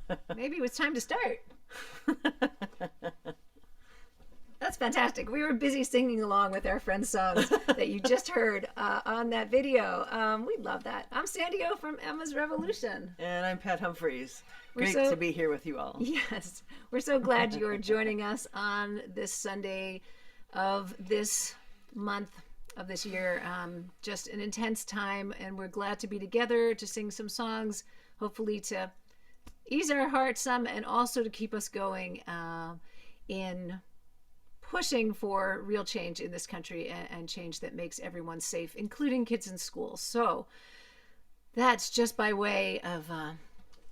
right. Maybe it was time to start. That's fantastic. We were busy singing along with our friends' songs that you just heard on that video. We love that. I'm Sandy O from Emma's Revolution. And I'm Pat Humphreys. Great So, to be here with you all. Yes, we're so glad you are joining us on this Sunday of this month of this year. Just an intense time, and we're glad to be together to sing some songs, hopefully to ease our hearts some and also to keep us going in pushing for real change in this country and change that makes everyone safe, including kids in schools. So that's just by way of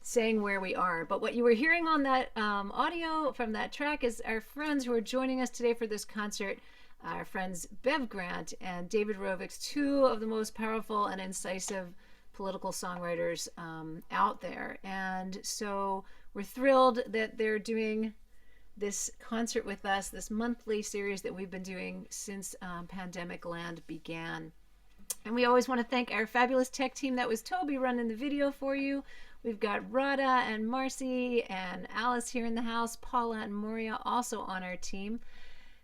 saying where we are. But what you were hearing on that audio from that track is our friends who are joining us today for this concert, our friends Bev Grant and David Rovics, two of the most powerful and incisive political songwriters out there. And so we're thrilled that they're doing this concert with us, this monthly series that we've been doing since Pandemic Land began. And we always want to thank our fabulous tech team. That was Toby running the video for you. We've got Rada and Marcy and Alice here in the house, Paula and Moria also on our team.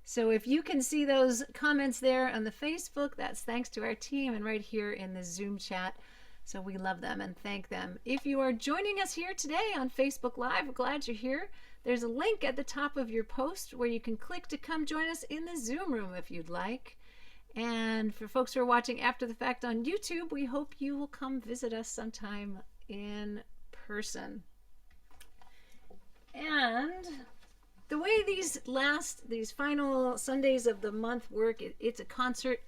So if you can see those comments there on the Facebook, that's thanks to our team, and right here in the Zoom chat. So we love them and thank them. If you are joining us here today on Facebook Live, we're glad you're here. There's a link at the top of your post where you can click to come join us in the Zoom room if you'd like. And for folks who are watching after the fact on YouTube, we hope you will come visit us sometime in person. And the way these final Sundays of the month work, it's a concert.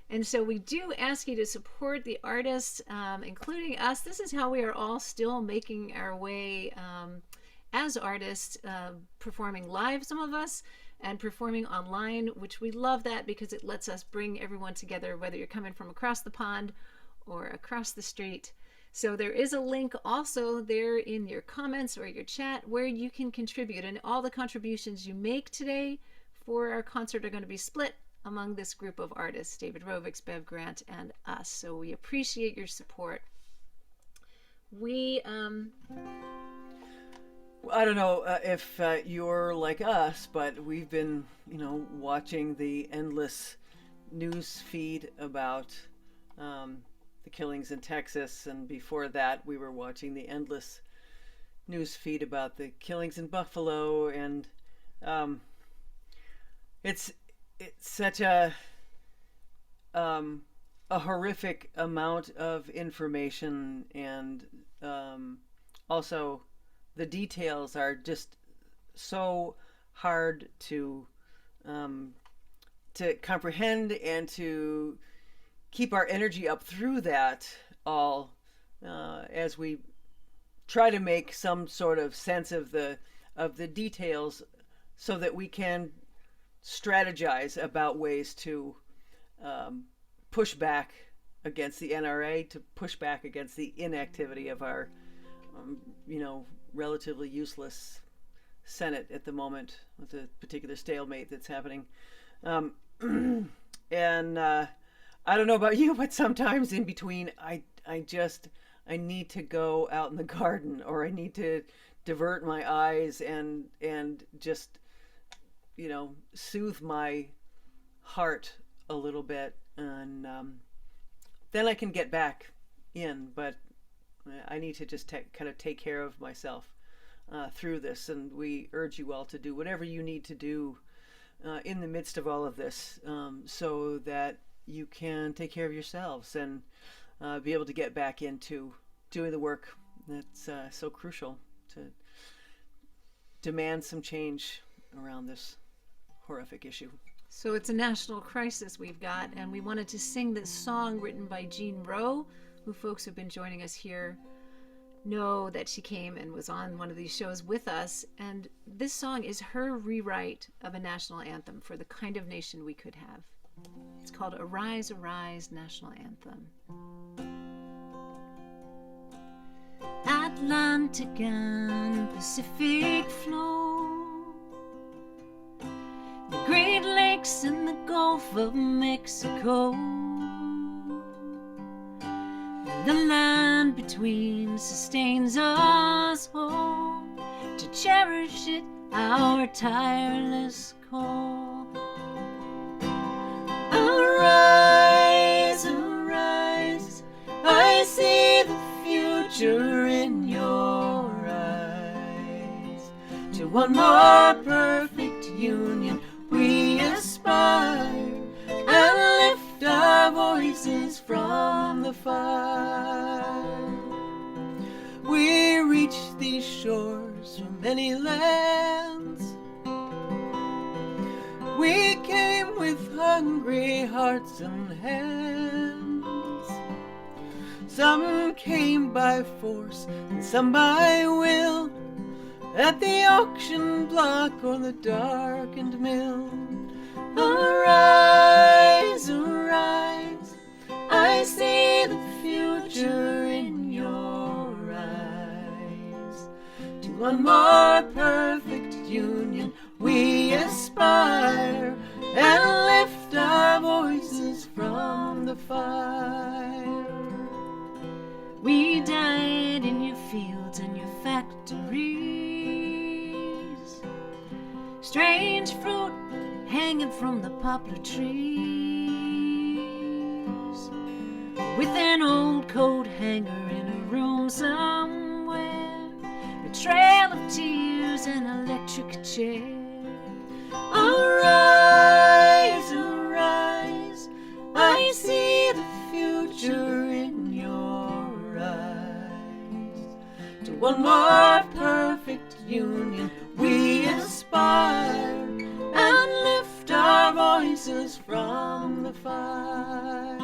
And so we do ask you to support the artists, including us. This is how we are all still making our way as artists, performing live, some of us, and performing online, which we love that because it lets us bring everyone together, whether you're coming from across the pond or across the street. So there is a link also there in your comments or your chat where you can contribute, and all the contributions you make today for our concert are going to be split among this group of artists, David Rovics, Bev Grant, and us. So we appreciate your support. I don't know if you're like us, but we've been, watching the endless news feed about the killings in Texas, and before that, we were watching the endless news feed about the killings in Buffalo, and it's such a horrific amount of information, and also the details are just so hard to comprehend and to keep our energy up through that all as we try to make some sort of sense of the details so that we can strategize about ways to push back against the NRA, to push back against the inactivity of our relatively useless Senate at the moment with the particular stalemate that's happening. And I don't know about you, but sometimes in between, I need to go out in the garden, or I need to divert my eyes and just, soothe my heart a little bit, and then I can get back in. But I need to just kind of take care of myself through this, and we urge you all to do whatever you need to do in the midst of all of this, so that you can take care of yourselves and be able to get back into doing the work that's so crucial to demand some change around this horrific issue. So it's a national crisis we've got, and we wanted to sing this song written by Jean Rowe, who folks who've been joining us here know that she came and was on one of these shows with us. And this song is her rewrite of a national anthem for the kind of nation we could have. It's called Arise, Arise, National Anthem. Atlantic and Pacific flow, the Great Lakes and the Gulf of Mexico, the land between sustains us all. cherish it, our tireless call. Arise, arise, I see the future in your eyes. To one more perfect union we aspire, and lift our voices from the fire. We reach these shores from many lands. We came with hungry hearts and hands. Some came by force and some by will, at the auction block or the darkened mill. Arise, arise, I see the future in your eyes. To one more perfect union we aspire, and lift our voices from the fire. We died in your fields and your factories, strange fruit hanging from the poplar trees, with an old coat hanger in a room somewhere, a trail of tears and electric chair. Arise, arise, I see the future in your eyes. To one more perfect union we aspire, and lift our voices from the fire.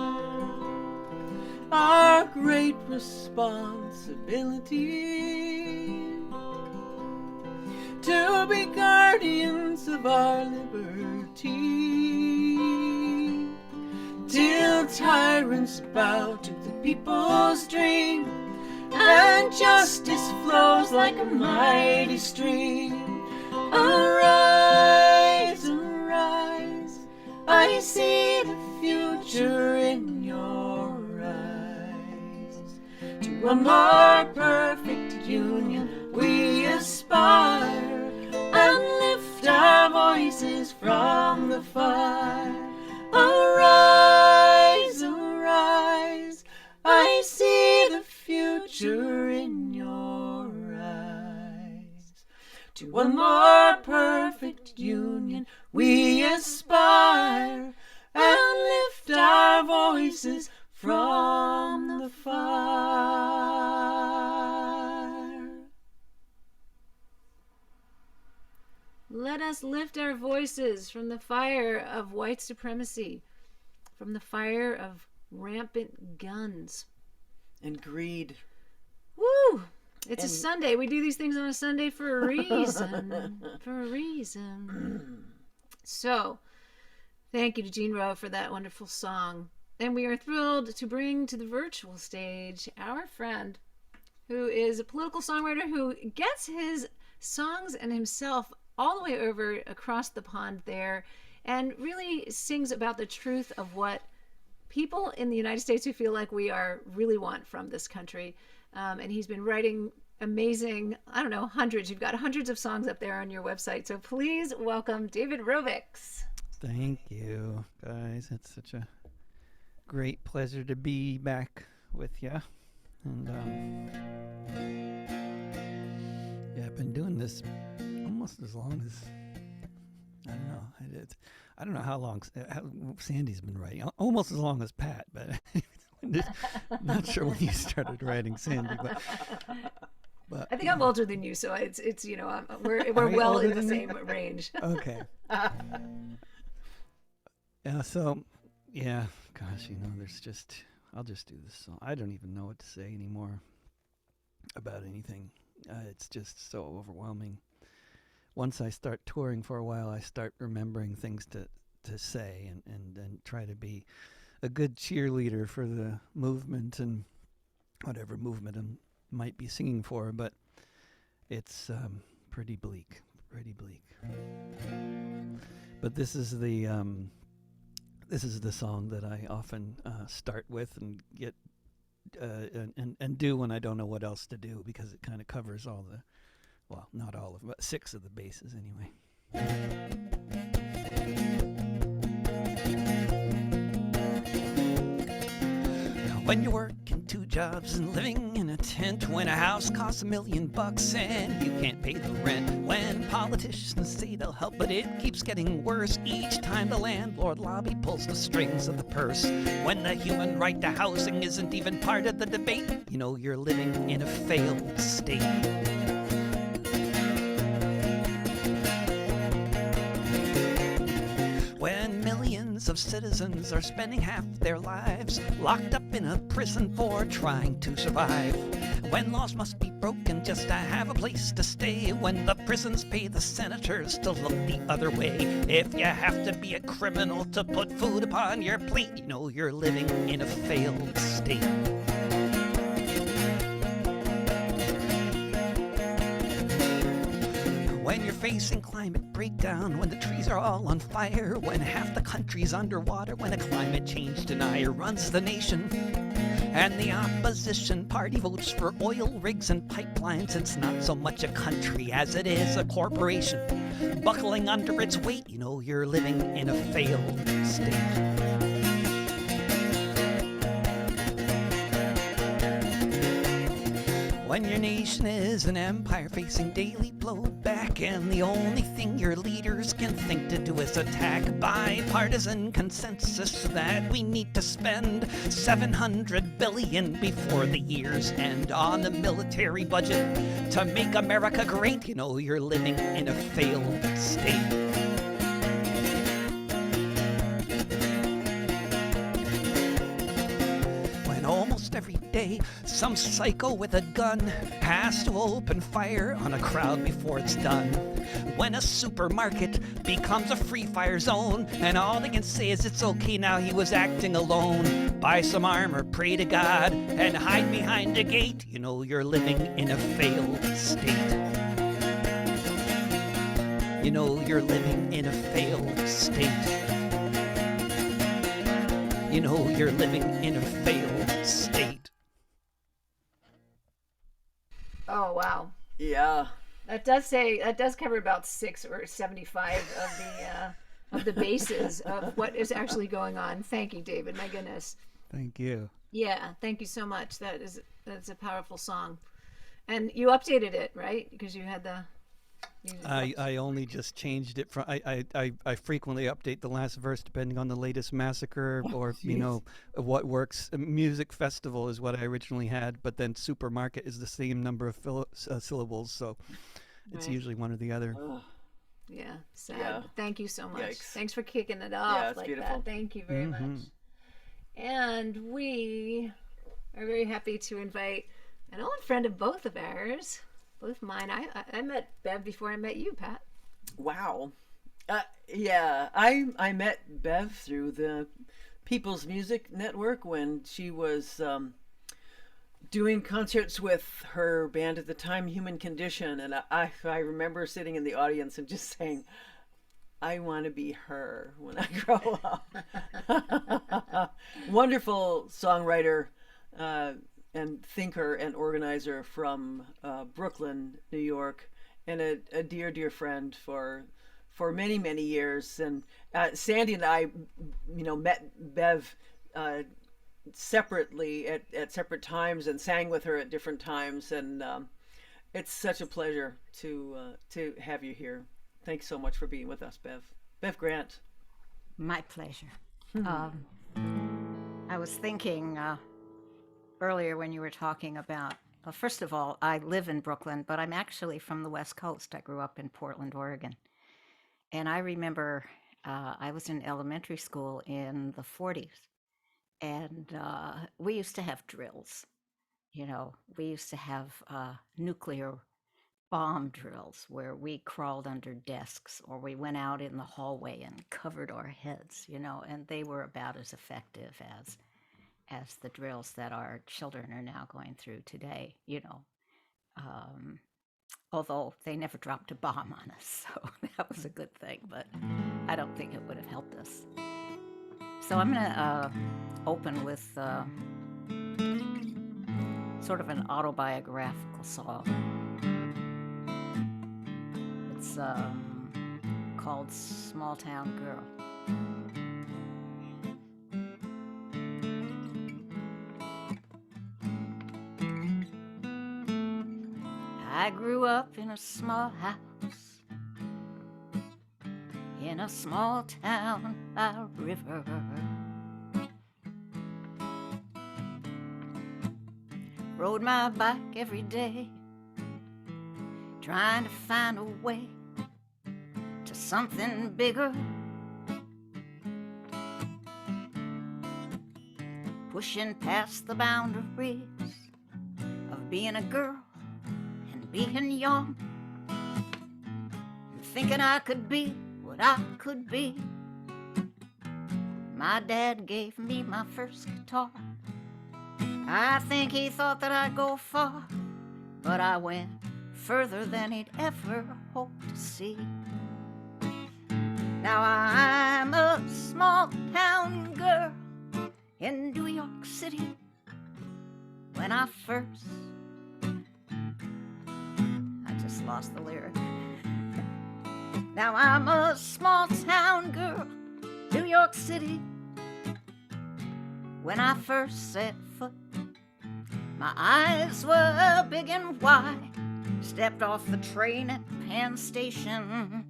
Our great responsibility to be guardians of our liberty, till tyrants bow to the people's dream, and justice flows like a mighty stream. Arise, arise, I see the future in your eyes. To a more perfect union we aspire, and lift our voices from the fire. Arise, arise, I see the future in your eyes. To one more perfect union we aspire, and lift our voices from the fire. Let us lift our voices from the fire of white supremacy, from the fire of rampant guns And greed. Woo! It's a Sunday. We do these things on a Sunday for a reason. For a reason. So, thank you to Jean Rowe for that wonderful song. And we are thrilled to bring to the virtual stage our friend who is a political songwriter who gets his songs and himself all the way over across the pond there and really sings about the truth of what people in the United States who feel like we are really want from this country. And he's been writing amazing, I don't know, hundreds. You've got hundreds of songs up there on your website. So please welcome David Rovics. Thank you, guys. It's such a great pleasure to be back with you. And yeah, I've been doing this almost as long as, I don't know. I don't know how long Sandy's been writing. Almost as long as Pat, but not sure when you started writing, Sandy. But I think I'm older than you, so it's you know we're well in the same range. Okay. Yeah. So yeah. Gosh, I'll just do this song. I don't even know what to say anymore about anything. It's just so overwhelming. Once I start touring for a while, I start remembering things to say and try to be a good cheerleader for the movement and whatever movement I might be singing for, but it's pretty bleak. But this is the song that I often start with and get and do when I don't know what else to do, because it kind of covers all Well, not all of them, but 6 of the bases anyway. When you're working 2 jobs and living in a tent, when a house costs $1 million and you can't pay the rent, when politicians say they'll help but it keeps getting worse each time the landlord lobby pulls the strings of the purse, when the human right to housing isn't even part of the debate, you know you're living in a failed state. When millions of citizens are spending half their lives locked up in a prison for trying to survive. When laws must be broken just to have a place to stay. When the prisons pay the senators to look the other way. If you have to be a criminal to put food upon your plate, you know you're living in a failed state. When you're facing climate breakdown, when the trees are all on fire, when half the country's underwater, when a climate change denier runs the nation, and the opposition party votes for oil rigs and pipelines, it's not so much a country as it is a corporation buckling under its weight, you know you're living in a failed state. When your nation is an empire facing daily blowback, and the only thing your leaders can think to do is attack, bipartisan consensus that we need to spend $700 billion before the year's end on the military budget to make America great, you know you're living in a failed state. Almost every day, some psycho with a gun has to open fire on a crowd before it's done. When a supermarket becomes a free fire zone, and all they can say is it's okay now, he was acting alone. Buy some armor, pray to God, and hide behind a gate. You know you're living in a failed state. You know you're living in a failed state. You know you're living in a failed state. Oh wow. Yeah. That does cover about 6 or 75 of the bases of what is actually going on. Thank you, David. My goodness. Thank you. Yeah, thank you so much. That's a powerful song, and you updated it, right? Because you had the. I only just changed it from. I frequently update the last verse depending on the latest massacre or you know what works. Music festival is what I originally had, but then supermarket is the same number of syllables, so it's Right. usually one or the other. Yeah, sad. Yeah. Thank you so much. Yikes. Thanks for kicking it off Yeah, it's like beautiful. that. Thank you very much. And we are very happy to invite an old friend of both of ours, both mine. I met Bev before I met you, Pat. Wow. Yeah, I met Bev through the People's Music Network when she was doing concerts with her band at the time, Human Condition, and I remember sitting in the audience and just saying, I want to be her when I grow up. Wonderful songwriter and thinker and organizer from Brooklyn, New York, and a dear, dear friend for many, many years. And Sandy and I, met Bev separately at separate times and sang with her at different times. And it's such a pleasure to have you here. Thanks so much for being with us, Bev. Bev Grant. My pleasure. I was thinking earlier when you were talking about, well, first of all, I live in Brooklyn, but I'm actually from the West Coast. I grew up in Portland, Oregon. And I remember I was in elementary school in the 40s, and we used to have drills. We used to have nuclear bomb drills where we crawled under desks or we went out in the hallway and covered our heads, and they were about as effective as the drills that our children are now going through today, although they never dropped a bomb on us, so that was a good thing, but I don't think it would have helped us. So I'm going to open with sort of an autobiographical song. It's called Small Town Girl. I grew up in a small house in a small town by a river. Rode my bike every day, trying to find a way to something bigger. Pushing past the boundaries of being a girl and being young, and thinking I could be what I could be. My dad gave me my first guitar. I think he thought that I'd go far, but I went further than he'd ever hoped to see. Now I'm a small town girl in New York City. When I first, I just lost the lyric. Now I'm a small town girl, New York City. When I first set foot, my eyes were big and wide. Stepped off the train at Penn Station.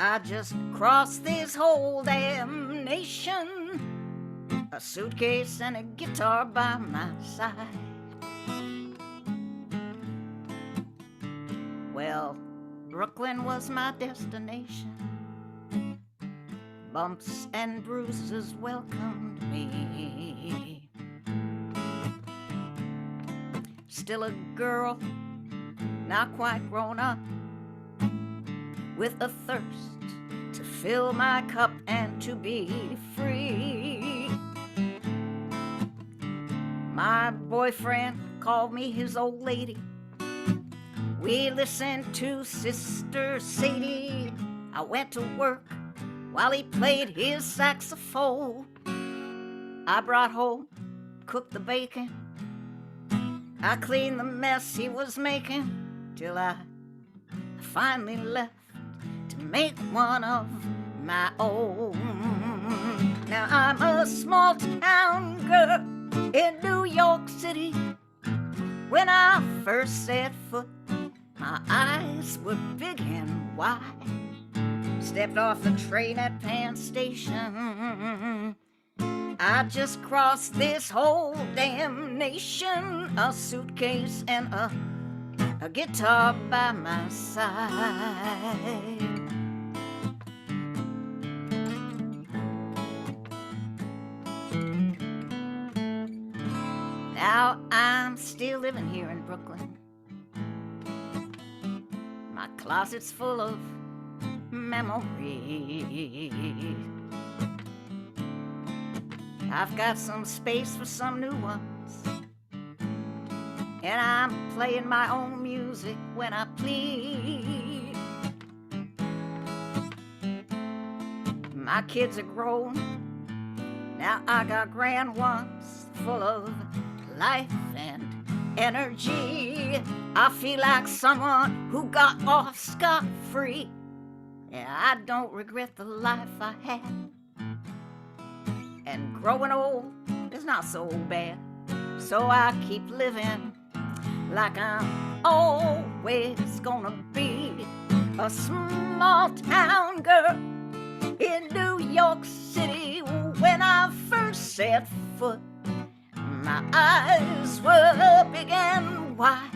I just crossed this whole damn nation, a suitcase and a guitar by my side. Well, Brooklyn was my destination. Bumps and bruises welcomed me. Still a girl, not quite grown up, with a thirst to fill my cup and to be free. My boyfriend called me his old lady. We listened to Sister Sadie. I went to work while he played his saxophone. I brought home, cooked the bacon. I cleaned the mess he was making, till I finally left to make one of my own. Now I'm a small town girl in New York City. When I first set foot, my eyes were big and wide. Stepped off the train at Penn Station. I just crossed this whole damn nation, a suitcase and a guitar by my side. Now I'm still living here in Brooklyn. My closet's full of memories. I've got some space for some new ones, and I'm playing my own music when I please. My kids are grown, now I got grand ones full of life and energy. I feel like someone who got off scot-free. Yeah, I don't regret the life I had. And growing old is not so bad, so I keep living like I'm always gonna be a small town girl in New York City. When I first set foot, my eyes were big and wide.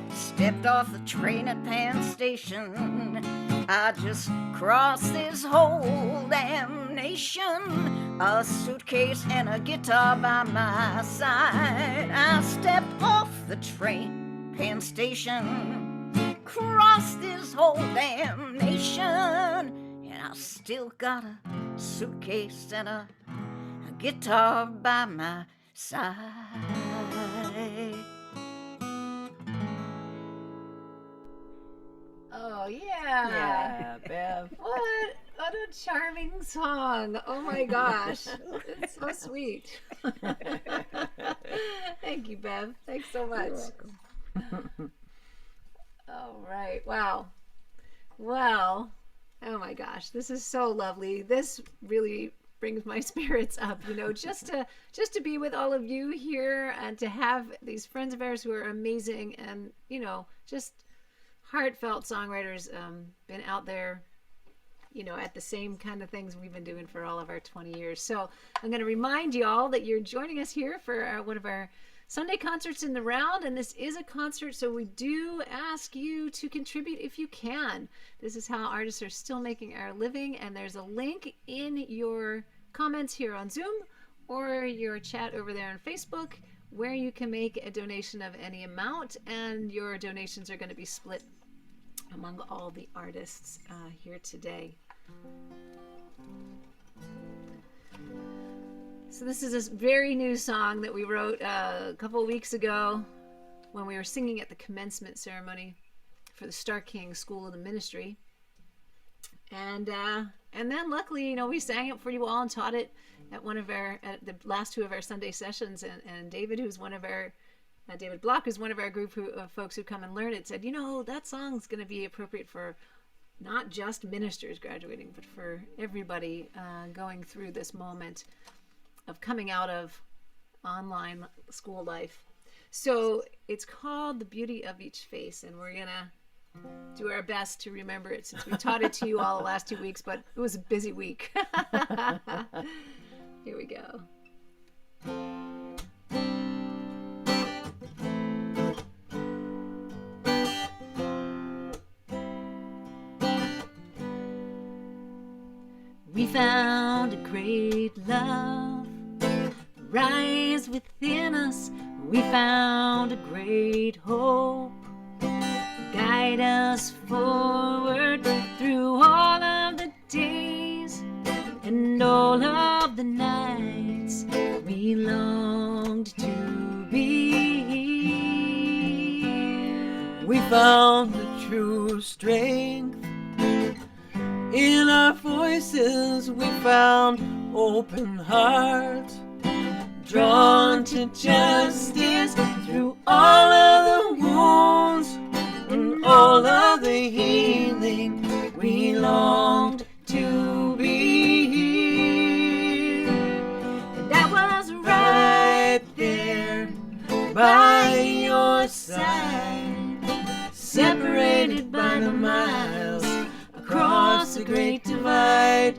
Stepped off the train at Penn Station. I just crossed this whole damn nation, a suitcase and a guitar by my side. I stepped off the train, Penn Station, crossed this whole damn nation, and I still got a suitcase and a guitar by my side. Oh, yeah. Yeah, Bev. What a charming song. Oh my gosh. It's so sweet. Thank you, Bev. Thanks so much. All right. Wow. Well, oh my gosh, this is so lovely. This really brings my spirits up, just to be with all of you here and to have these friends of ours who are amazing and, just heartfelt songwriters, been out there, at the same kind of things we've been doing for all of our 20 years. So I'm going to remind y'all that you're joining us here for one of our Sunday concerts in the round, and this is a concert, so we do ask you to contribute if you can. This is how artists are still making our living, and there's a link in your comments here on Zoom or your chat over there on Facebook where you can make a donation of any amount, and your donations are going to be split among all the artists here today. So this is a very new song that we wrote a couple of weeks ago when we were singing at the commencement ceremony for the Star King School of the Ministry. And then luckily, we sang it for you all and taught it at the last two of our Sunday sessions. And David, who's one of our David Block, who's one of our group of folks who come and learn it, said, that song's going to be appropriate for not just ministers graduating, but for everybody going through this moment of coming out of online school life. So it's called The Beauty of Each Face, and we're gonna do our best to remember it since we taught it to you all the last 2 weeks, but it was a busy week. Here we go. We found a great love rise within us. We found a great hope guide us forward through all of the days and all of the nights we longed to be. We found the true strength in our voices. We found open hearts drawn to justice through all of the wounds and all of the healing we longed to be. And I was right there by your side, separated by the miles across the great divide.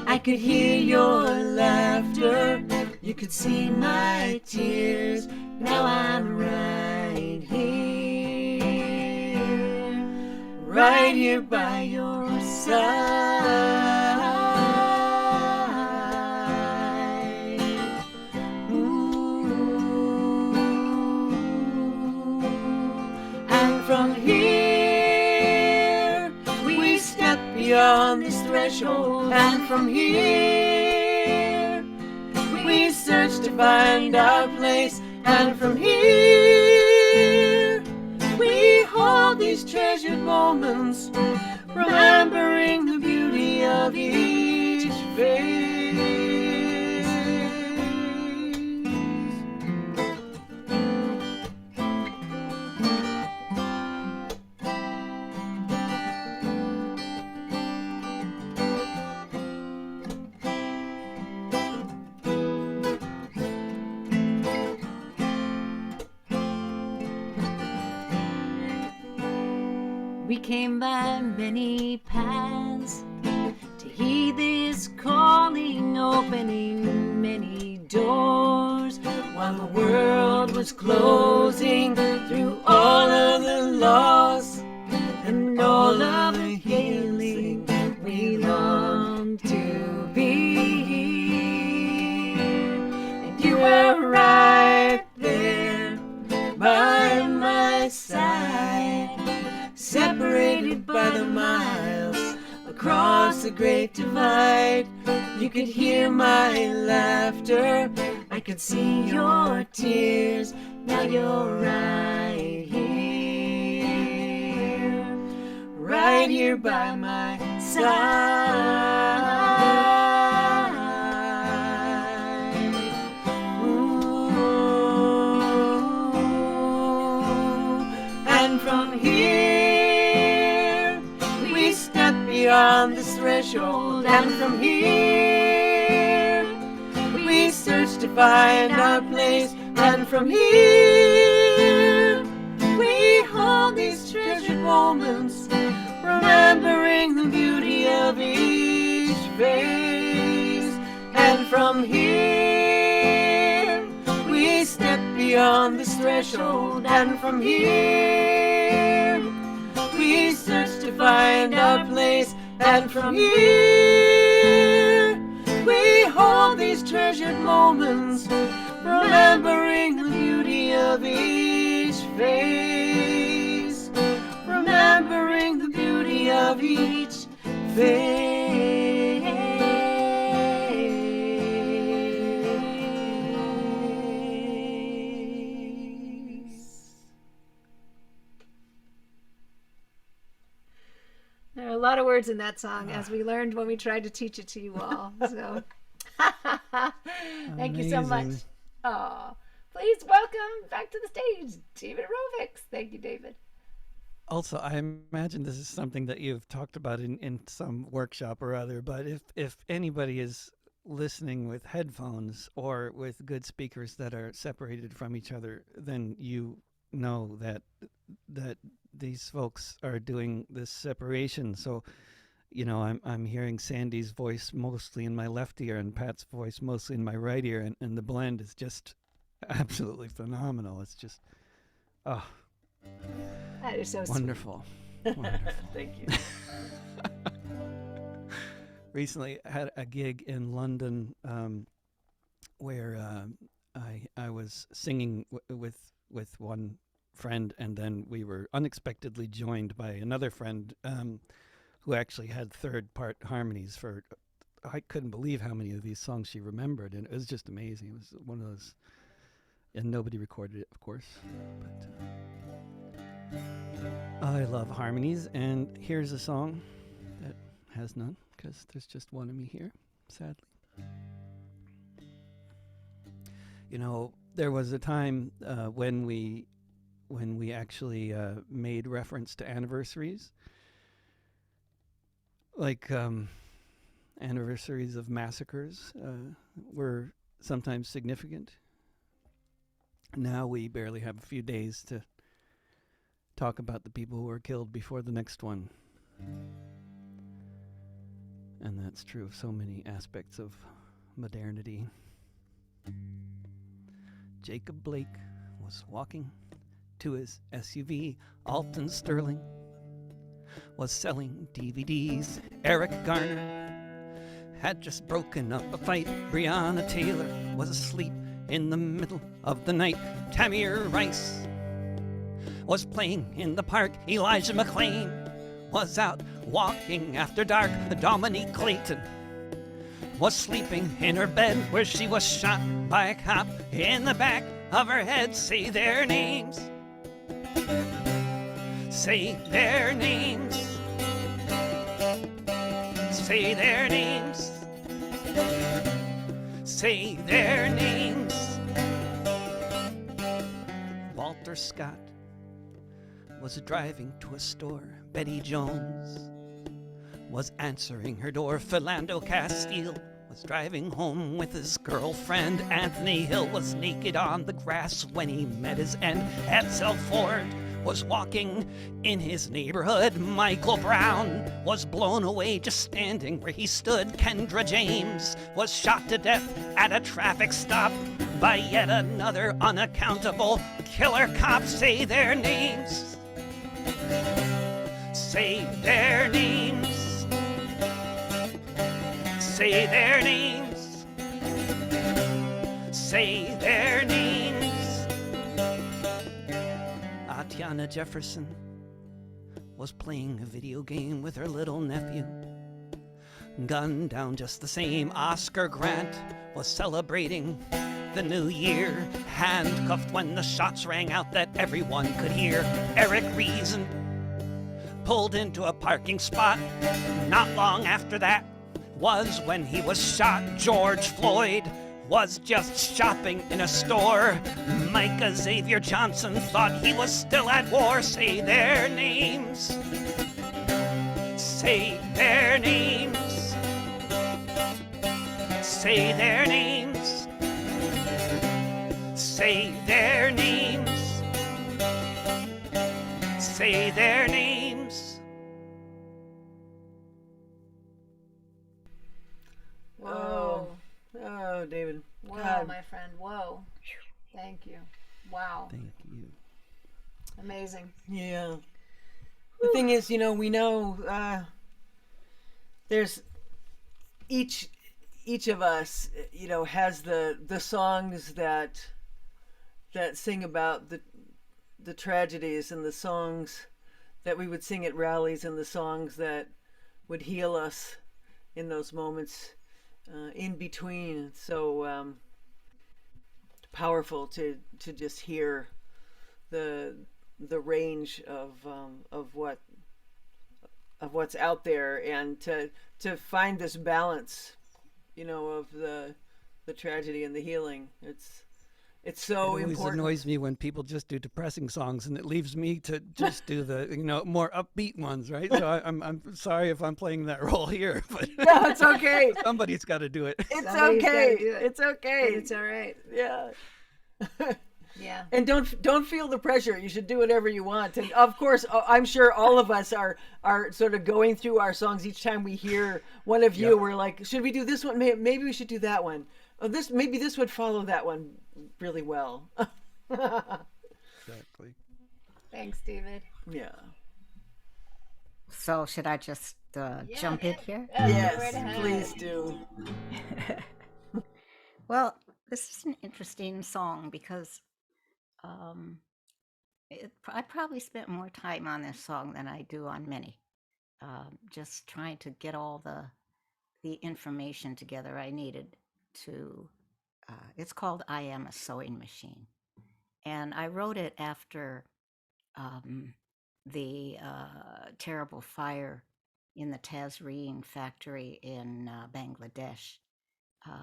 I could hear your laughter, you could see my tears. Now I'm right here by your side. Ooh. And from here we step beyond this threshold, and from here we search to find our place, and from here we hold these treasured moments, remembering the beauty of each face. We came by many paths to heed this calling, opening many doors while the world was closing, through all of the loss and all of the healing we longed to be. And you were right there by my side, separated by the miles across the great divide. You could hear my laughter, I could see your tears. Now you're right here by my side. Ooh. And from here we beyond this threshold, and from here we search to find our place, and from here we hold these treasured moments, remembering the beauty of each face. And from here we step beyond this threshold, and from here we search to find our place, and from here we hold these treasured moments, remembering the beauty of each face, remembering the beauty of each face. There are a lot of words in that song, as we learned when we tried to teach it to you all. So, thank you so much. Amazing. Oh, please welcome back to the stage, David Rovics. Thank you, David. Also, I imagine this is something that you've talked about in some workshop or other, but if anybody is listening with headphones or with good speakers that are separated from each other, then you know that these folks are doing this separation. So, you know, I'm hearing Sandy's voice mostly in my left ear and Pat's voice mostly in my right ear, and the blend is just absolutely phenomenal. It's just, oh, That is so sweet. wonderful. Wonderful. Thank you. Recently had a gig in London where I was singing with one friend, and then we were unexpectedly joined by another friend who actually had third part harmonies for, I couldn't believe how many of these songs she remembered, and it was just amazing. It was one of those, and nobody recorded it, of course, but I love harmonies, and here's a song that has none, because there's just one of me here, sadly. You know, there was a time when we actually made reference to anniversaries, like anniversaries of massacres were sometimes significant. Now we barely have a few days to talk about the people who were killed before the next one. And that's true of so many aspects of modernity. Jacob Blake was walking to his SUV. Alton Sterling was selling DVDs. Eric Garner had just broken up a fight. Breonna Taylor was asleep in the middle of the night. Tamir Rice was playing in the park. Elijah McClain was out walking after dark. Dominique Clayton was sleeping in her bed where she was shot by a cop in the back of her head. Say their names. Say their names. Say their names. Say their names. Walter Scott was driving to a store. Betty Jones was answering her door. Philando Castile was driving home with his girlfriend. Anthony Hill was naked on the grass when he met his end. Edsel Ford was walking in his neighborhood. Michael Brown was blown away just standing where he stood. Kendra James was shot to death at a traffic stop by yet another unaccountable killer cop. Say their names. Say their names. Say their names. Say their names. Atiana Jefferson was playing a video game with her little nephew. Gunned down just the same. Oscar Grant was celebrating the new year, handcuffed when the shots rang out that everyone could hear. Eric Reason pulled into a parking spot. Not long after that was when he was shot. George Floyd was just shopping in a store. Micah Xavier Johnson thought he was still at war. Say their names. Say their names. Say their names. Say their names. Say their names. Whoa. Oh, David. Whoa, God. my friend. Whoa. Thank you. Wow. Thank you. Amazing. Yeah. The thing is, we know there's each of us, has the songs that sing about the tragedies, and the songs that we would sing at rallies, and the songs that would heal us in those moments in between. It's so powerful to just hear the range of what's out there, and to find this balance, of the tragedy and the healing. It's so It always important. annoys me when people just do depressing songs, and it leaves me to just do the more upbeat ones, right? So I'm sorry if I'm playing that role here, but Yeah, it's okay. somebody's got to do it. It's Somebody's okay. gotta do it. It's okay. But it's all right. Yeah. Yeah. And don't feel the pressure. You should do whatever you want. And of course, I'm sure all of us are sort of going through our songs each time we hear one of you. Yep. We're like, should we do this one? Maybe we should do that one. Oh, maybe this would follow that one really well. Exactly. Thanks, David. Yeah. So should I just jump in here? Go right Yes, ahead. please do. Well, this is an interesting song because I probably spent more time on this song than I do on many. Just trying to get all the information together I needed to. It's called "I Am a Sewing Machine," and I wrote it after the terrible fire in the Tazreen factory in Bangladesh,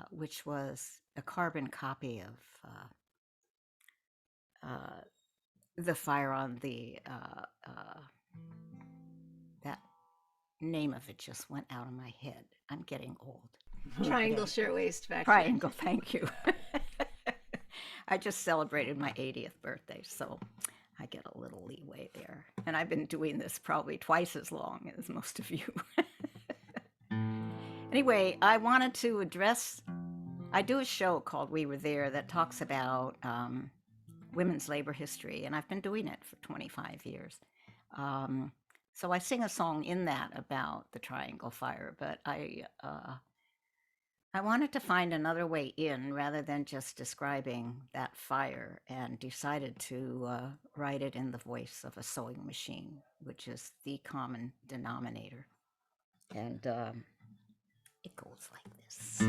which was a carbon copy of the fire on the that name of it just went out of my head. I'm getting old. Triangle Shirtwaist Factory. Triangle, thank you. I just celebrated my 80th birthday, so I get a little leeway there. And I've been doing this probably twice as long as most of you. Anyway, I wanted to address, I do a show called We Were There that talks about women's labor history, and I've been doing it for 25 years. So I sing a song in that about the Triangle Fire, but I wanted to find another way in rather than just describing that fire, and decided to write it in the voice of a sewing machine, which is the common denominator. And it goes like this.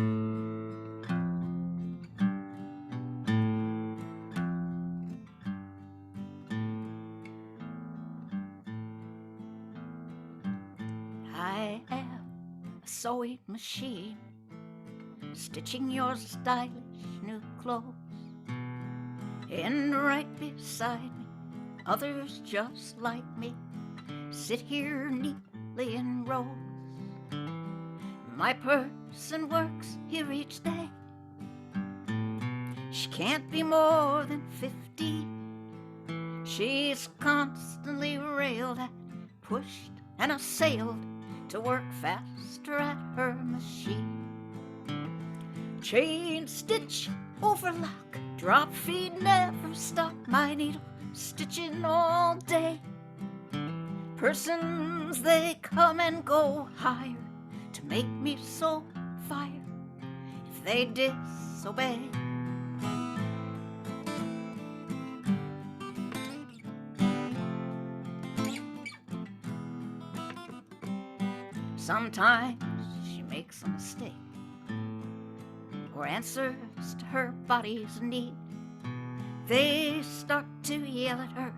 I am a sewing machine, stitching your stylish new clothes. And right beside me, others just like me sit here neatly in rows. My person works here each day. She can't be more than 15. She's constantly railed at, pushed and assailed to work faster at her machine. Chain stitch, overlock, drop feed, never stop my needle stitching all day. Persons, they come and go higher to make me so fire if they disobey. Sometimes she makes a mistake or answers to her body's need. They start to yell at her,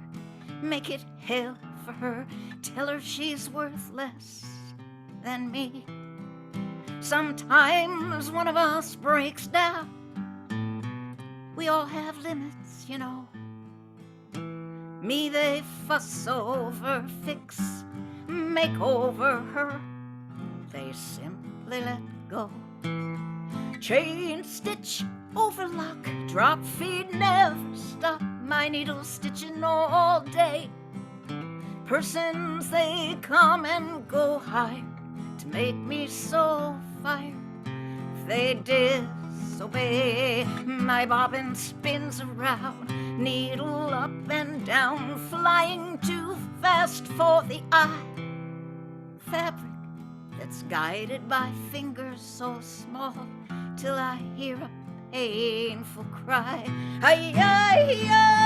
make it hell for her, tell her she's worth less than me. Sometimes one of us breaks down. We all have limits, you know. Me they fuss over, fix make over her. They simply let go. Chain stitch, overlock, drop feed, never stop. My needle stitching all day. Persons, they come and go high to make me so fire. If they disobey, my bobbin spins around, needle up and down, flying too fast for the eye. Fabric that's guided by fingers so small, till I hear a painful cry. Ay, ay, ay.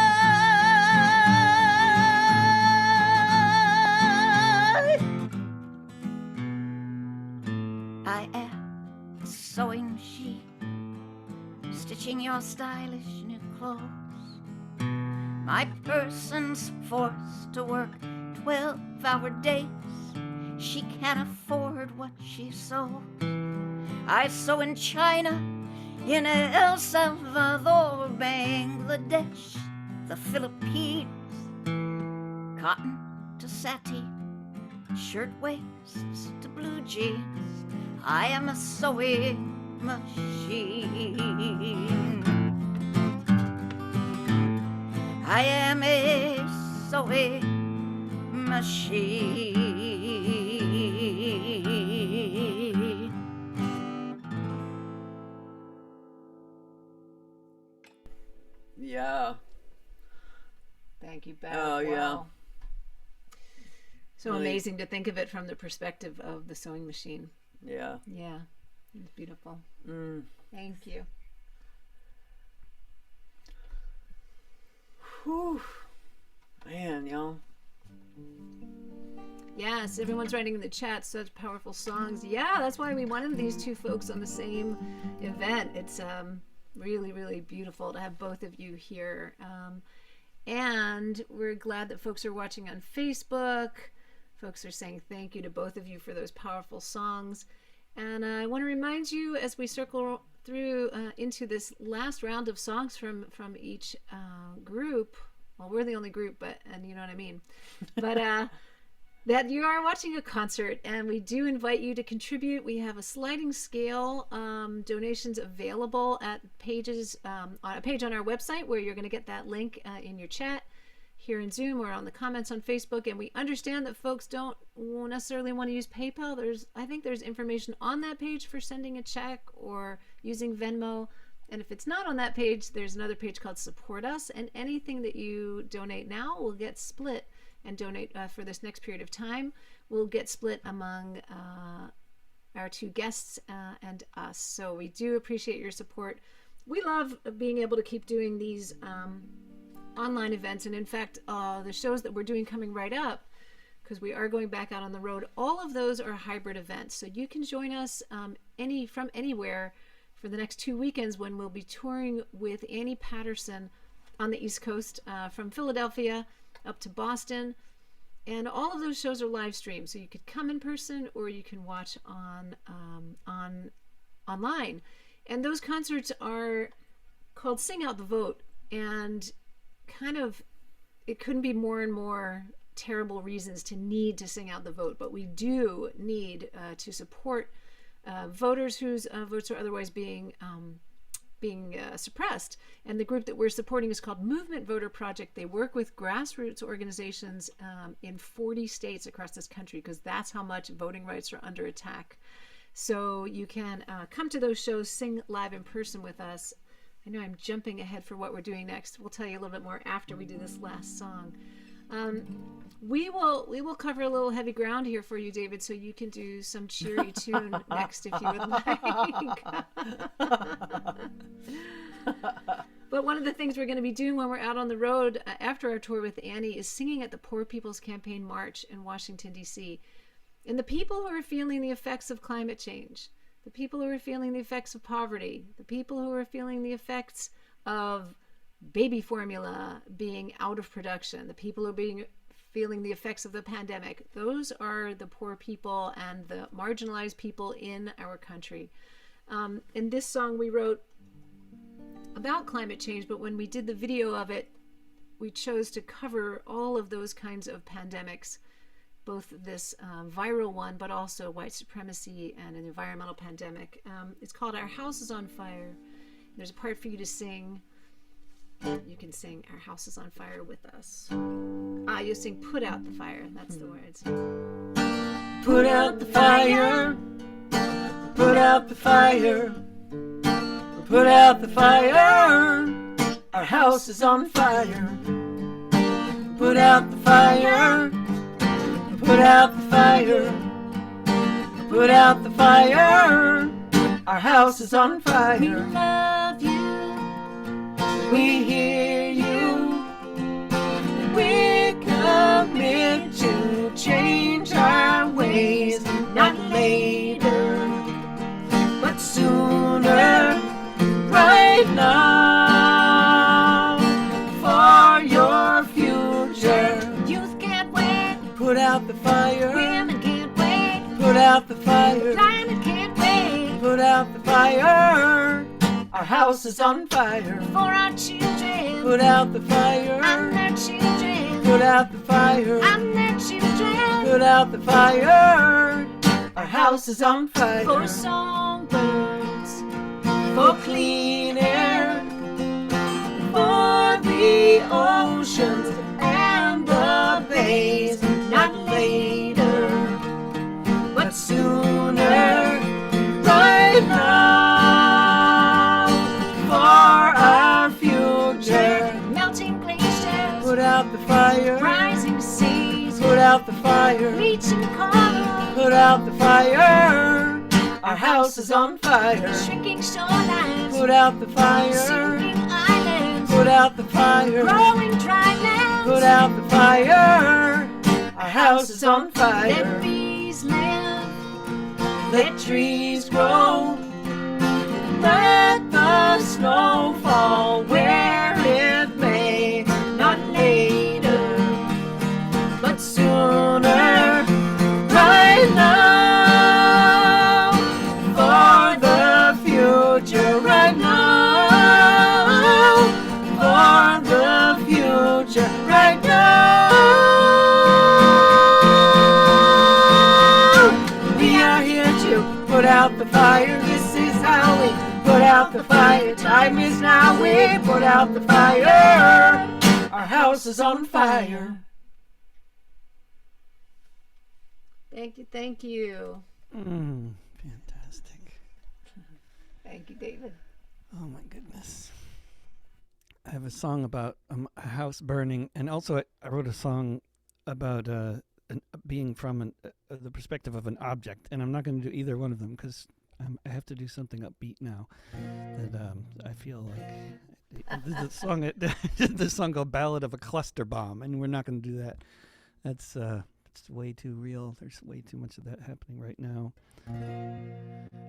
I am a sewing machine, stitching your stylish new clothes. My person's forced to work 12-hour days. She can't afford what she sews. I sew in China, in El Salvador, Bangladesh, the Philippines. Cotton to sateen, shirtwaists to blue jeans. I am a sewing machine. I am a sewing machine. Yeah. Thank you, Beth. Oh, yeah. Wow. So Really- amazing to think of it from the perspective of the sewing machine. Yeah. Yeah, it's beautiful. Mm. Thank you. Whew. Man, y'all. Yes, everyone's writing in the chat such powerful songs. Yeah, that's why we wanted these two folks on the same event. It's really, really beautiful to have both of you here. And we're glad that folks are watching on Facebook. Folks are saying thank you to both of you for those powerful songs. And I want to remind you as we circle through into this last round of songs from each group. Well, we're the only group, and you know what I mean. But that you are watching a concert, and we do invite you to contribute. We have a sliding scale donations available at pages on a page on our website, where you're going to get that link in your chat here in Zoom or on the comments on Facebook. And we understand that folks don't necessarily want to use PayPal. I think there's information on that page for sending a check or using Venmo. And if it's not on that page, there's another page called Support Us, and anything that you donate now will get split and donate for this next period of time will get split among our two guests and us. So we do appreciate your support. We love being able to keep doing these online events, and in fact the shows that we're doing coming right up, because we are going back out on the road, all of those are hybrid events, so you can join us from anywhere for the next 2 weekends, when we'll be touring with Annie Patterson on the East Coast, from Philadelphia up to Boston. And all of those shows are live streamed, so you could come in person or you can watch on online. And those concerts are called Sing Out the Vote, and kind of it couldn't be more and more terrible reasons to need to sing out the vote, but we do need to support voters whose votes are otherwise being suppressed. And the group that we're supporting is called Movement Voter Project. They work with grassroots organizations in 40 states across this country, because that's how much voting rights are under attack. So you can come to those shows, sing live in person with us. I know I'm jumping ahead for what we're doing next. We'll tell you a little bit more after we do this last song. We will cover a little heavy ground here for you, David, so you can do some cheery tune next if you would like. But one of the things we're going to be doing when we're out on the road after our tour with Annie is singing at the Poor People's Campaign March in Washington, D.C. And the people who are feeling the effects of climate change, the people who are feeling the effects of poverty, the people who are feeling the effects of baby formula being out of production, the people who are feeling the effects of the pandemic, those are the poor people and the marginalized people in our country. And this song we wrote about climate change, but when we did the video of it, we chose to cover all of those kinds of pandemics both this viral one, but also white supremacy and an environmental pandemic. It's called Our House is on Fire. There's a part for you to sing. You can sing Our House is on Fire with us. You sing Put Out the Fire. That's the words. Put out the fire. Put out the fire. Put out the fire. Our house is on fire. Put out the fire. Put out the fire. Put out the fire. Our house is on fire. We love you. We hear you. We commit to change our ways, not later, but sooner, right now, for your future. Youth can't wait. Put out the fire. Women can't wait. Put out the fire. Climate can't wait. Put out the fire. Our house is on fire. For our children. Put out the fire. I'm their children. Put out the fire. I'm their children. Put out the fire. Our house is on fire. For songbirds. For clean air. For the oceans and the bays. Not later, but sooner. Right now. For our future. Melting glaciers. Put out the fire. Rising seas. Put out the fire. Bleaching coral. Put out the fire. Our house is on fire. Shrinking shorelines. Put out the fire. Sinking islands. Put out the fire. Growing dry lands. Put out the fire. Our house is on Let fire. bees live. Let trees grow. Let the snow fall where it may. Not later, but sooner. Right now, for the future. Right now, for the future. Right now, we are here to put out the fire. This is how we put out the fire. Time is now. We put out the fire. Our house is on fire. Thank you, thank you. Fantastic. Thank you, David. Oh my goodness. I have a song about a house burning, and also I wrote a song about being from the perspective of an object, and I'm not going to do either one of them because I have to do something upbeat now. That I feel like the song called "Ballad of a Cluster Bomb," and we're not going to do that. That's it's way too real. There's way too much of that happening right now,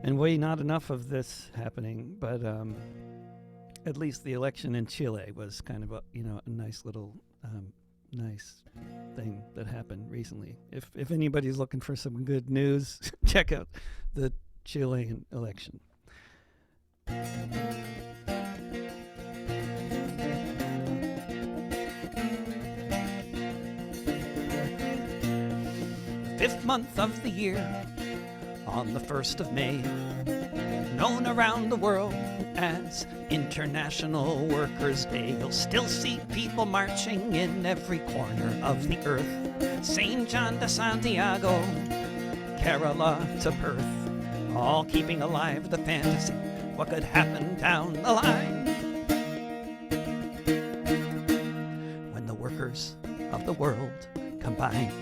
and way not enough of this happening. But at least the election in Chile was kind of a nice little nice thing that happened recently. If anybody's looking for some good news, check out the Chilean election. Fifth month of the year, on the 1st of May, known around the world as International Workers' Day. You'll still see people marching in every corner of the earth. St. John to Santiago, Kerala to Perth, all keeping alive the fantasy what could happen down the line when the workers of the world combine.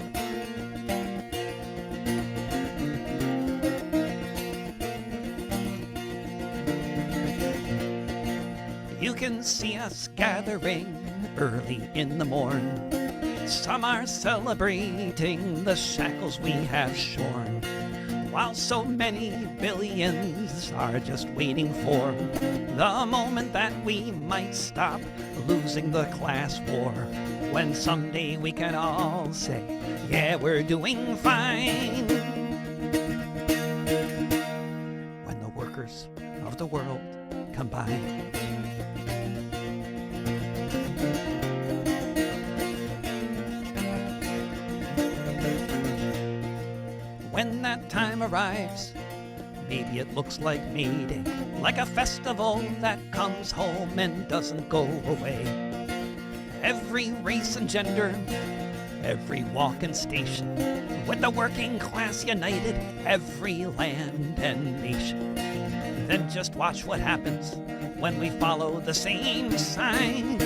You can see us gathering early in the morn. Some are celebrating the shackles we have shorn, while so many billions are just waiting for the moment that we might stop losing the class war, when someday we can all say, yeah, we're doing fine. When the workers of the world combine. when that time arrives. Maybe it looks like May Day, like a festival that comes home and doesn't go away. Every race and gender, every walk and station, with the working class united, every land and nation. Then just watch what happens when we follow the same sign.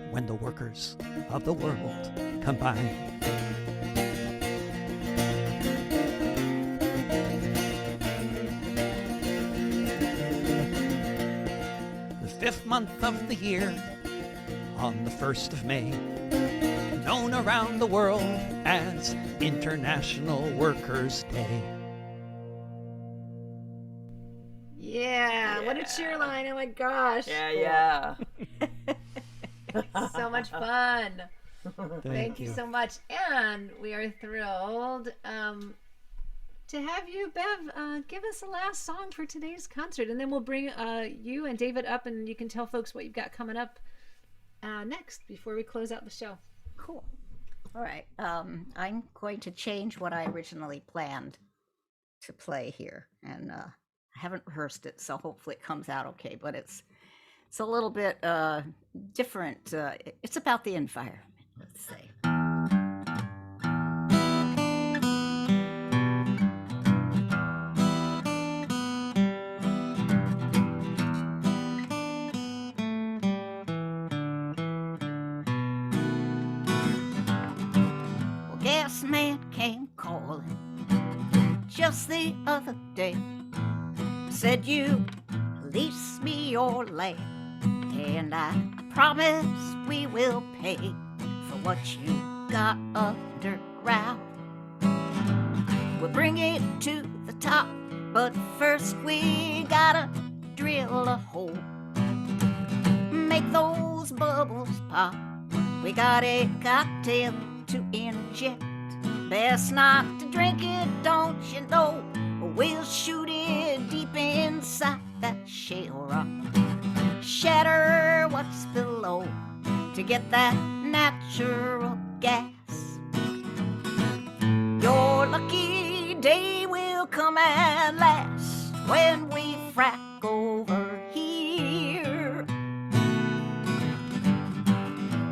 When the workers of the world combine. The 5th month of the year, on the 1st of May, known around the world as International Workers' Day. Yeah, what a cheer line. Oh my gosh. Yeah. So much fun. Thank you so much. And we are thrilled to have you, Bev, give us a last song for today's concert. And then we'll bring you and David up, and you can tell folks what you've got coming up next before we close out the show. Cool. All right. I'm going to change what I originally planned to play here. And I haven't rehearsed it, so hopefully it comes out okay. But it's a little bit different. It's about the environment, let's say. Well, gas man came calling just the other day. Said you lease me your land, and I promise we will pay for what you got underground. We'll bring it to the top, but first we gotta drill a hole. Make those bubbles pop. We got a cocktail to inject. Best not to drink it, don't you know? We'll shoot it deep inside that shale rock. Shatter what's below to get that natural gas. Your lucky day will come at last when we frack over here.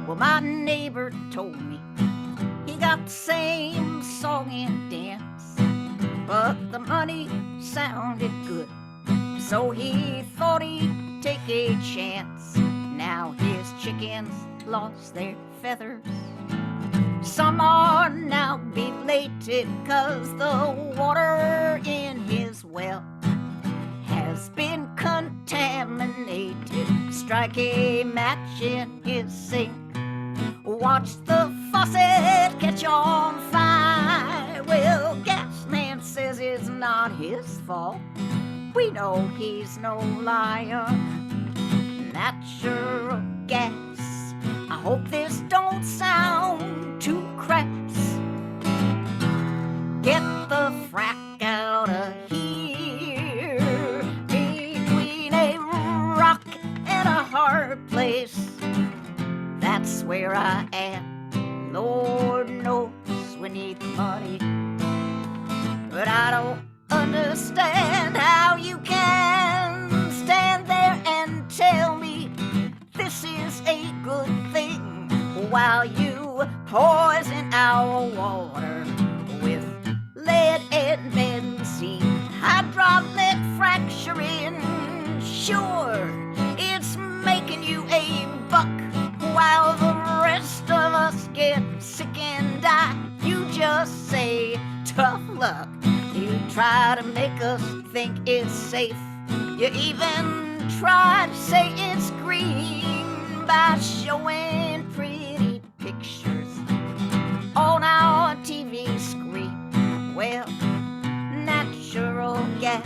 Well, my neighbor told me he got the same song and dance, but the money sounded good, so he thought he'd take a chance. Now his chickens lost their feathers. Some are now belated 'cause the water in his well has been contaminated. Strike a match in his sink. Watch the faucet catch on fire. Well, gas man says it's not his fault. We know he's no liar. Natural gas. I hope this don't sound too crass. Get the frack out of here. Between a rock and a hard place, that's where I am. Lord knows we need the money, but I don't understand how you can stand there and tell me this is a good thing while you poison our water with lead and benzene. Hydraulic fracturing, sure, it's making you a buck while the rest of us get sick and die. You just say tough luck. You try to make us think it's safe. You even try to say it's green by showing pretty pictures on our TV screen. Well, natural gas.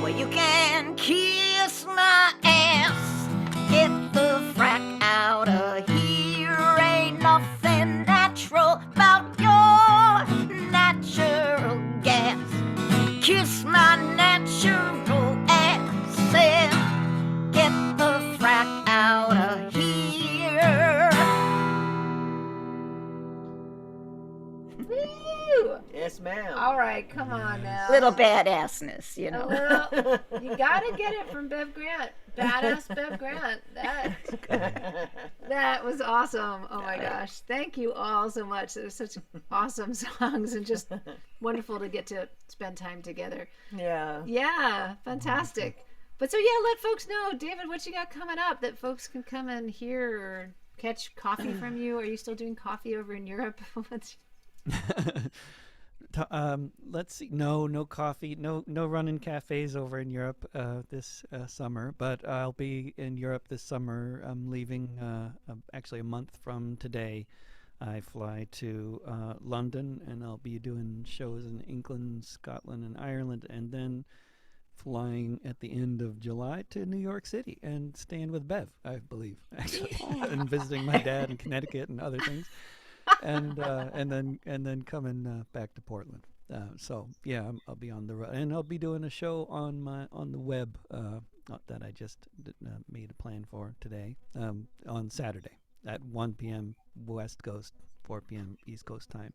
Well, you can kiss my ass. Get the frack out of here. Ain't nothing natural about your natural gas. Kiss my natural ass and get the frack out of Woo! Yes, ma'am. All right, come on now. Little badassness, you A know. little. You gotta get it from Bev Grant. Badass Bev Grant. That was awesome. Oh my gosh. Thank you all so much. They're such awesome songs and just wonderful to get to spend time together. Yeah. Yeah, fantastic. But so yeah, let folks know, David, what you got coming up that folks can come and hear or catch coffee from you. Are you still doing coffee over in Europe? What's Let's see. No coffee. No running cafes over in Europe this summer. But I'll be in Europe this summer. I'm leaving actually a month from today. I fly to London, and I'll be doing shows in England, Scotland, and Ireland, and then flying at the end of July to New York City and staying with Bev, I believe, actually, and visiting my dad in Connecticut and other things, and then coming back to Portland. So yeah, I'll be on the road, and I'll be doing a show on the web that I just made a plan for today on Saturday at 1 p.m. West Coast, 4 p.m. East Coast time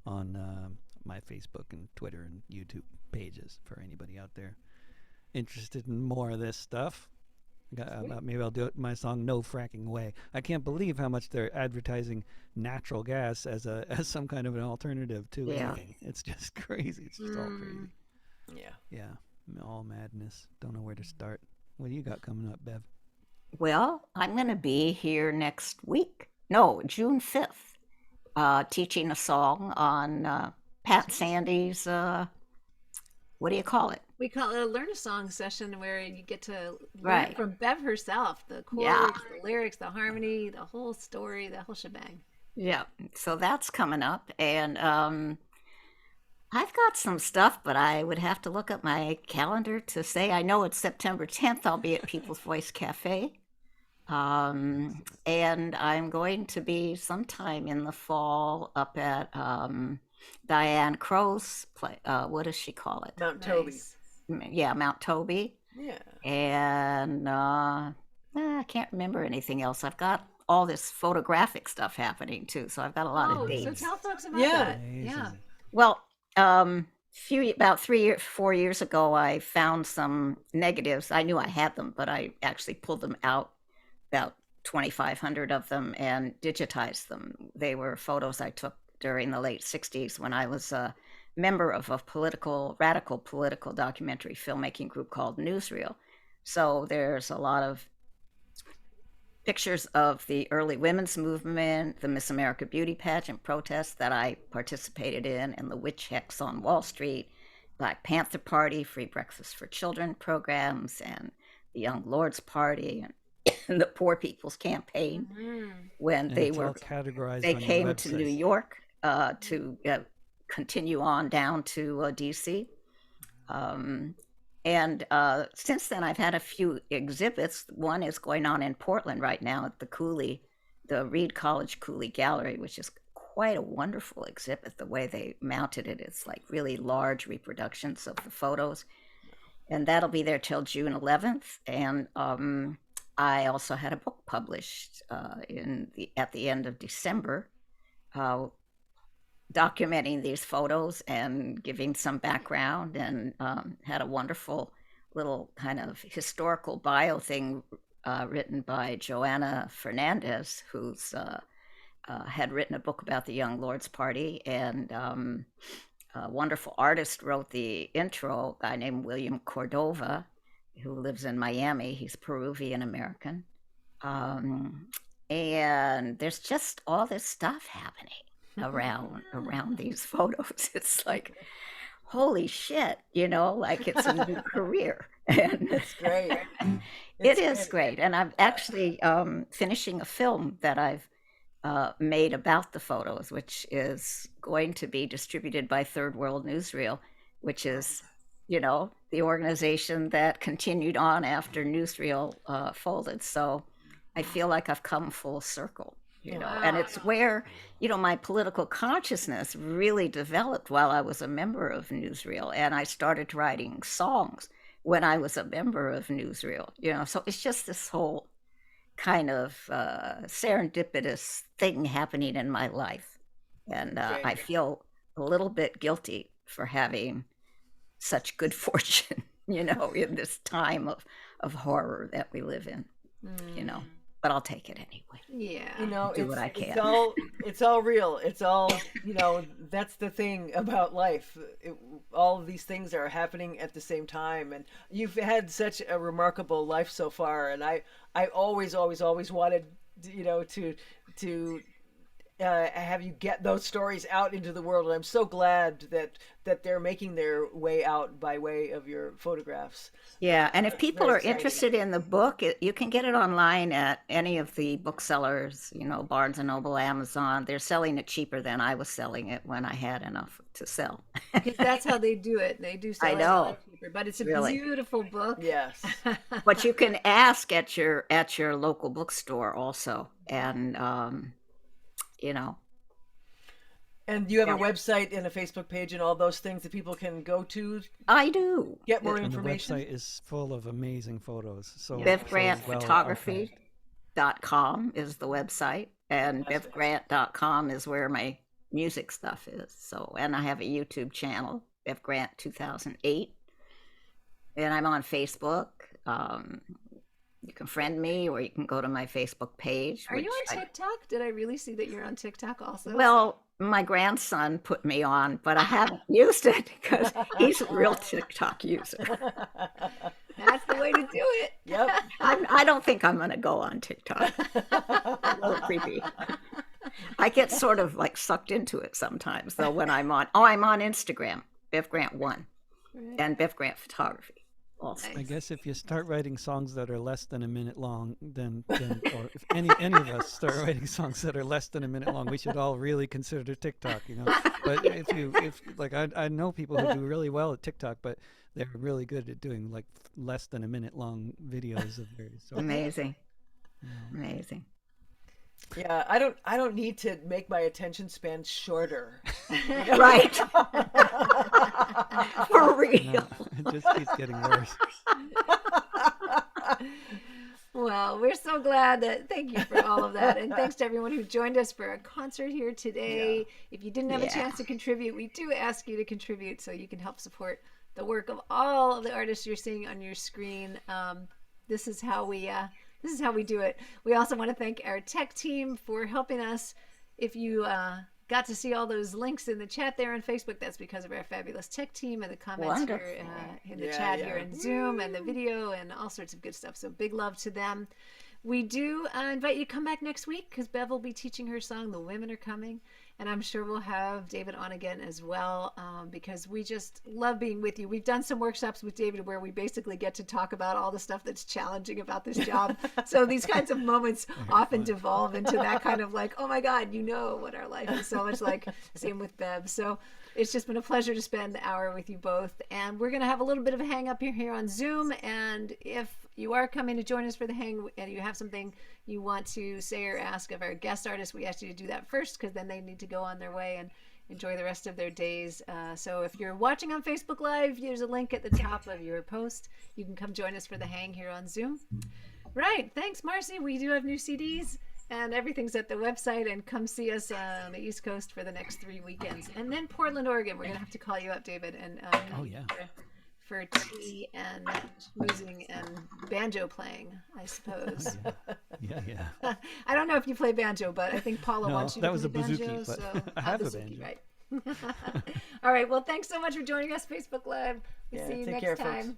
on my Facebook and Twitter and YouTube pages for anybody out there interested in more of this stuff. Maybe I'll do it in my song "No Fracking Way." I can't believe how much they're advertising natural gas as some kind of an alternative to anything. It's just crazy. It's just all crazy. Yeah, all madness. Don't know where to start. What do you got coming up, Bev? Well, I'm going to be here next week. No, June 5th, teaching a song on Pat Sandy's, what do you call it? we call it a learn a song session where you get to learn Right. from Bev herself, the Yeah. chords, the lyrics, the harmony, the whole story, the whole shebang. Yeah. So that's coming up. And I've got some stuff, but I would have to look at my calendar to say. I know it's September 10th. I'll be at People's Voice Cafe. And I'm going to be sometime in the fall up at Diane Crow's play. What does she call it? Mount Toby. Nice. Yeah, Mount Toby. Yeah. And I can't remember anything else. I've got all this photographic stuff happening too, so I've got a lot of Oh, so dates. tell folks about Yeah. that. Amazing. Yeah. Well, about 4 years ago, I found some negatives. I knew I had them, but I actually pulled them out, about 2,500 of them, and digitized them. They were photos I took during the late 60s when I was a member of a radical political documentary filmmaking group called Newsreel. So there's a lot of pictures of the early women's movement, the Miss America beauty pageant protests that I participated in, and the witch hex on Wall Street, Black Panther Party, Free Breakfast for Children programs, and the Young Lords Party, and the Poor People's Campaign when And they it's all categorized they on your came to website. New York to continue on down to DC. And since then, I've had a few exhibits. One is going on in Portland right now at the Reed College Cooley Gallery, which is quite a wonderful exhibit. The way they mounted it, it's like really large reproductions of the photos. And that'll be there till June 11th. And I also had a book published at the end of December, documenting these photos and giving some background, and had a wonderful little kind of historical bio thing written by Joanna Fernandez, who's had written a book about the Young Lords Party, and a wonderful artist wrote the intro, a guy named William Cordova, who lives in Miami. He's Peruvian American. And there's just all this stuff happening around these photos. It's like, holy shit, like it's a new career. And It's great. it is great. And I'm actually finishing a film that I've made about the photos, which is going to be distributed by Third World Newsreel, which is, the organization that continued on after Newsreel folded. So I feel like I've come full circle, and it's where, my political consciousness really developed while I was a member of Newsreel. And I started writing songs when I was a member of Newsreel, so it's just this whole kind of serendipitous thing happening in my life. And I feel a little bit guilty for having such good fortune, in this time of horror that we live in, but I'll take it anyway. Yeah. Do what I can. It's all real. It's all, that's the thing about life. All of these things are happening at the same time, and you've had such a remarkable life so far. And I always wanted, to have you get those stories out into the world. And I'm so glad that they're making their way out by way of your photographs. Yeah, and if people Very are exciting. interested in the book, you can get it online at any of the booksellers, Barnes and Noble, Amazon. They're selling it cheaper than I was selling it when I had enough to sell. Because that's how they do it. They do sell I it a know. lot cheaper, but it's a Really. beautiful book. Yes. But you can ask at your local bookstore also, and And you have a website and a Facebook page and all those things that people can go to, I do. get more And the information. website is full of amazing photos. So BevGrantPhotography.com is the website, and BevGrant.com is where my music stuff is. So, and I have a YouTube channel, Bev Grant 2008, and I'm on Facebook. You can friend me, or you can go to my Facebook page. Are you which on TikTok? Did I really see that you're on TikTok also? Well, my grandson put me on, but I haven't used it because he's a real TikTok user. That's the way to do it. Yep. I don't think I'm going to go on TikTok. A little creepy. I get sort of like sucked into it sometimes, though, when I'm on. Oh, I'm on Instagram, Bev Grant 1, and Bev Grant Photography also. I guess if you start writing songs that are less than a minute long, then or if any of us start writing songs that are less than a minute long, we should all really consider TikTok, But if like I know people who do really well at TikTok, but they're really good at doing like less than a minute long videos of theirs. So, Amazing. Amazing. Yeah, I don't need to make my attention span shorter. Right. For real. no, it just keeps getting worse. Well, we're so glad that, thank you for all of that. And thanks to everyone who joined us for a concert here today. If you didn't have a chance to contribute, we do ask you to contribute so you can help support the work of all of the artists you're seeing on your screen. This is how we do it. We also want to thank our tech team for helping us. If you got to see all those links in the chat there on Facebook, that's because of our fabulous tech team and the comments here in the chat here in Zoom and the video and all sorts of good stuff. So big love to them. We do invite you to come back next week because Bev will be teaching her song, The Women Are Coming. And I'm sure we'll have David on again as well because we just love being with you. We've done some workshops with David where we basically get to talk about all the stuff that's challenging about this job. So these kinds of moments often devolve into that kind of like, oh my God, what our life is so much like. Same with Bev. So it's just been a pleasure to spend the hour with you both. And we're going to have a little bit of a hang up here on Zoom. And if you are coming to join us for the hang and you have something you want to say or ask of our guest artists, we ask you to do that first because then they need to go on their way and enjoy the rest of their days. So if you're watching on Facebook Live, there's a link at the top of your post. You can come join us for the hang here on Zoom. Right. Thanks, Marcy. We do have new CDs and everything's at the website, and come see us on the East Coast for the next 3 weekends. And then Portland, Oregon. We're going to have to call you up, David, and for tea and schmoozing and banjo playing, I suppose. Yeah. I don't know if you play banjo, but I think Paula wants you to that was play a bouzouki, banjo. but So I have a banjo. Right. All right. Well, thanks so much for joining us, Facebook Live. We'll see you take next care, time. folks.